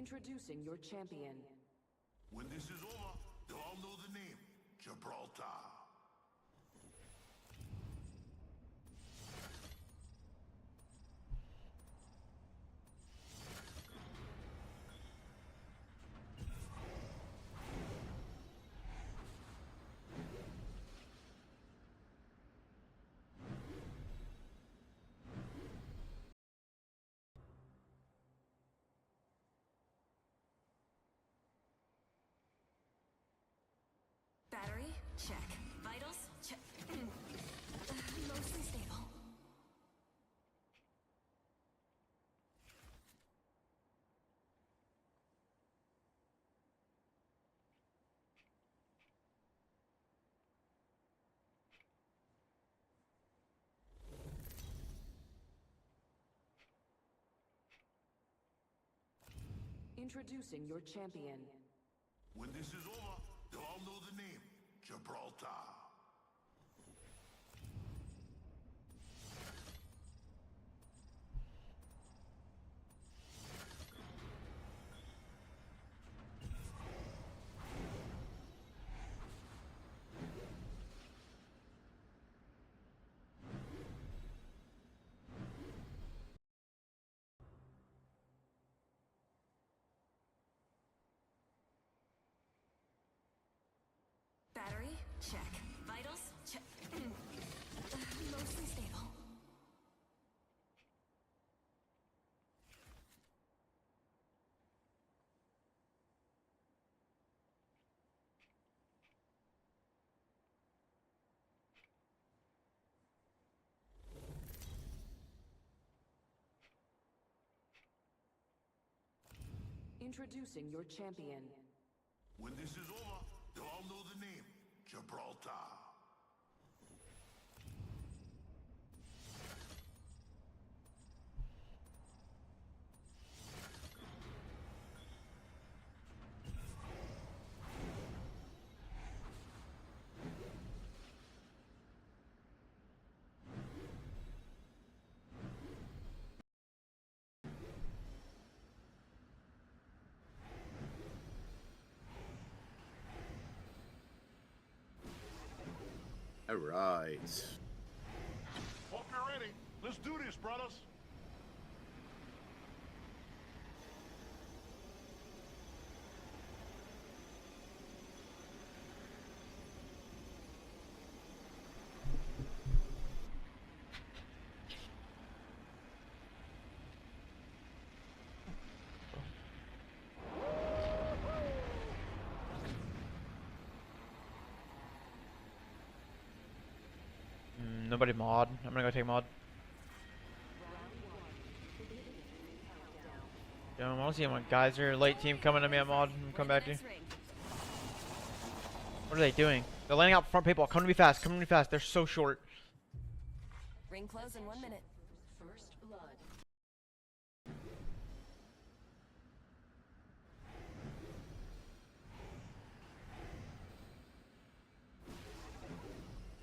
Introducing your champion. When this is over, they'll all know the name, Gibraltar. Battery? Check. Vitals? Check. Mostly stable. Introducing your champion. When this is over, they'll all know the name, Gibraltar. Battery? Check. Vitals? Check. Mostly stable. Introducing your champion. When this is over, they'll all know the name, Gibraltar. All right. Hope you're ready. Let's do this, brothers. Nobody mod. I'm gonna go take mod. Yeah, I want to see my geyser late team coming to me at mod. I'm come back to you. What are they doing? They're laying out front people. Come to me fast. Come to me fast. They're so short. Ring close in 1 minute. First blood.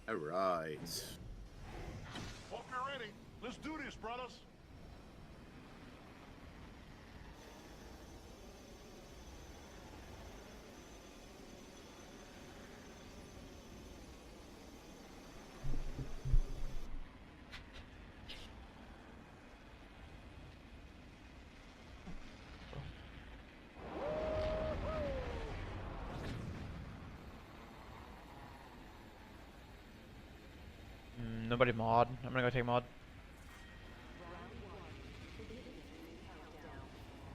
All right. Hope you're ready. Let's do this, brothers. Nobody mod. I'm gonna go take mod.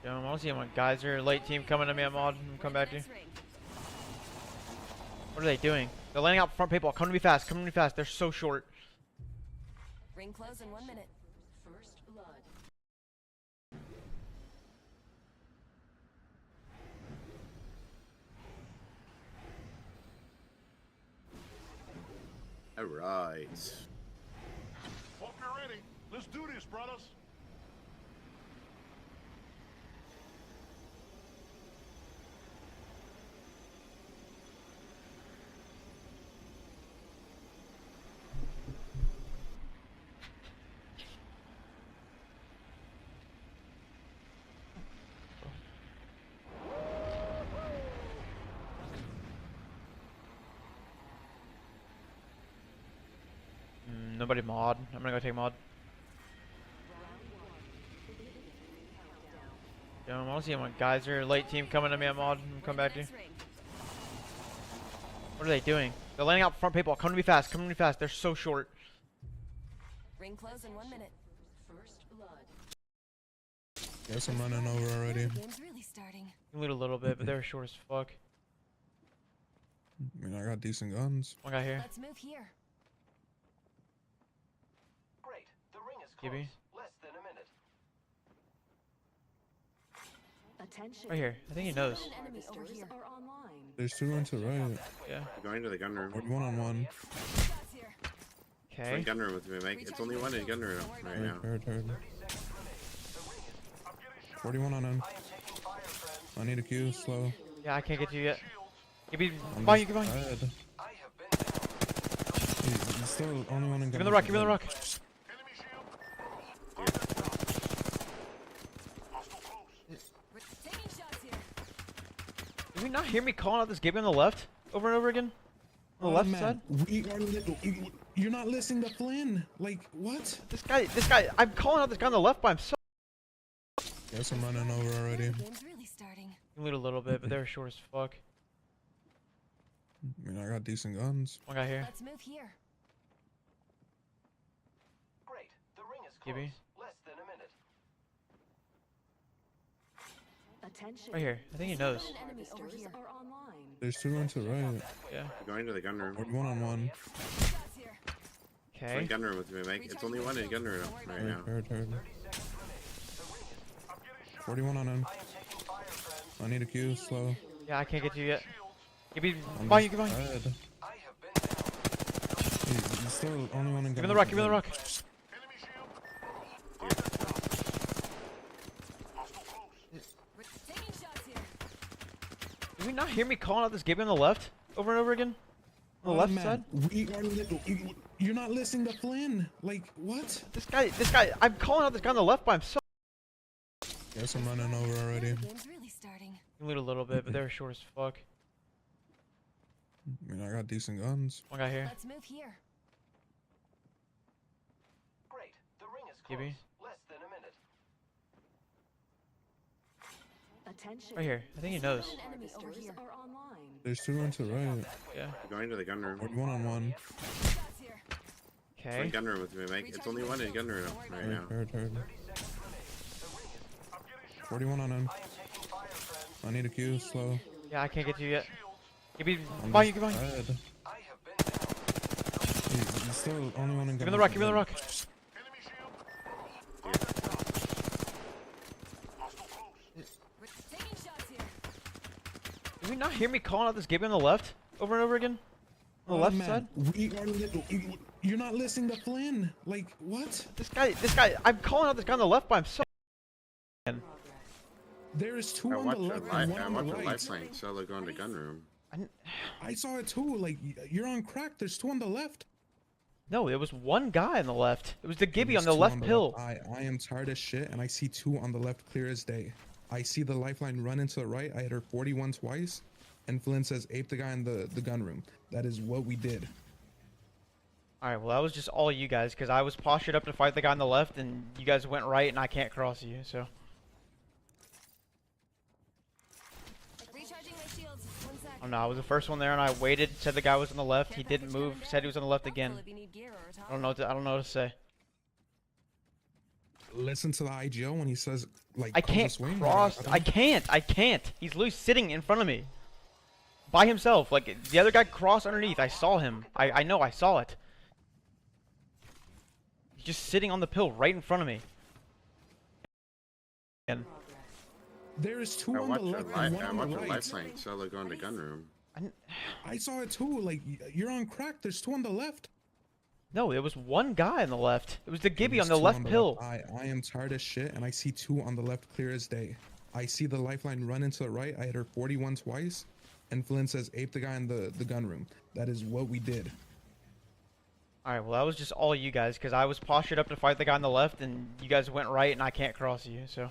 Yeah, I want to see my geyser late team coming to me at mod. I'm come back to you. What are they doing? They're laying out front people. Come to me fast. Come to me fast. They're so short. Ring close in 1 minute. First blood. All right. Hope you're ready. Let's do this, brothers. Nobody mod. I'm gonna go take mod. Yeah, I want to see my geyser late team coming to me at mod. I'm coming back to you. What are they doing? They're laying out front people. Come to me fast. Come to me fast. They're so short. Ring close in 1 minute. First blood. Guess I'm running over already. The game's really starting. You loot a little bit, but they're short as fuck. I mean, I got decent guns. One guy here. Let's move here. Great. The ring is Give close. me. Less than a minute. Attention. Right here. I think he knows. An enemy over Harvesters here. are online. There's two on to right. Yeah. Going to the gun room. 1-on-1. Shots here. One Okay. gun room with me, Mike. It's only one in gun room right now. Turret. 30 seconds remaining. The ring is. 41 on him. I am taking fire, friends. I need a Q, slow. Yeah, I can't get to you yet. Give me. I'm Buy you. just Give me. dead. I have been down. He's still the only one in Give gun me the rock. Give me the rock. Enemy shield. Hostile close. Taking shots here. Did we not hear me calling out this Gibby on the left over and over again? On the left side? You're not listening to Flynn. Like, what? This guy. I'm calling out this guy on the left by himself. Guess I'm running over already. The game's really starting. You loot a little bit, but they're short as fuck. I mean, I got decent guns. One guy here. Let's move here. Great. The ring is Give close. me. Less than a minute. Attention. Right here. I think he knows. An enemy over Harvesters here. are online. There's two on to right. Yeah. Going to the gun room. 1-on-1. Shots here. One Okay. gun room with me, Mike. It's only one in gun room right now. Turret. 30 seconds remaining. The ring is. I'm getting shot. 41 on him. I am taking fire, friends. I need a Q, slow. Yeah, I can't get to you yet. Give me. I'm Buy you. just Give me. dead. I have been down. He's still the only one in gun. Give me the rock. Give me the rock. Enemy shield. Hostile close. Taking shots here. Did we not hear me calling out this Gibby on the left over and over again? On the left side? You're not listening to Flynn. Like, what? This guy. I'm calling out this guy on the left by himself. Guess I'm running over already. The game's really starting. You loot a little bit, but they're short as fuck. I mean, I got decent guns. One guy here. Let's move here. Great. The ring is close. Give me. Less than a minute. Attention. Right here. I think he knows. An enemy over Harvesters here. are online. There's two on to right. Yeah. Going to the gun room. 1-on-1. Shots here. Okay. One gun room with me, Mike. It's only one in gun room right now. Turret. 30 seconds remaining. The ring is. I'm getting shot. 41 on him. I am taking fire, friends. I need a Q, slow. Yeah, I can't get to you yet. Give me. I'm Buy you. just Give me. dead. I have been down. He's still the only one in gun. Give me the rock. Give me the rock. Enemy shield. Hostile close. Taking shots here. Did we not hear me calling out this Gibby on the left over and over again? On the left side? You're not listening to Flynn. Like, what? This guy. I'm calling out this guy on the left by himself. There's two I on the watched left a and one on the live right. playing solo going to gun room. I saw it too. Like, you're on crack. There's two on the left. No, it was one guy on the left. It was the Gibby on There's the two left pill. I am tired as shit, and I see two on the left clear as day. I see the lifeline run into the right. I hit her 41 twice, and Flynn says ape the guy in the gun room. That is what we did. Alright, well that was just all you guys, because I was postured up to fight the guy on the left, and you guys went right, and I can't cross you, so. Recharging my shields. 1 sec. Oh no, I was the first one there, and I waited, said the guy was on the left, he didn't move, said he was on the left again. If you need gear or a I don't know what to say. Listen to the IGO when he says, like, I call can't the swing. cross. I can't. He's literally sitting in front of me. By himself. Like, the other guy crossed underneath. I saw him. I know, I saw it. He's just sitting on the pill right in front of me. And There is two I on watched the a left and one on the live right. playing solo going to gun room. I saw it too. Like, you're on crack. There's two on the left. no, it was one guy on the left. It was the Gibby on There's the two left pill. left. I am tired as shit, and I see two on the left clear as day. I see the lifeline run into the right. I hit her 41 twice, and Flynn says ape the guy in the gun room. That is what we did. Alright, well that was just all you guys, because I was postured up to fight the guy on the left, and you guys went right, and I can't cross you, so.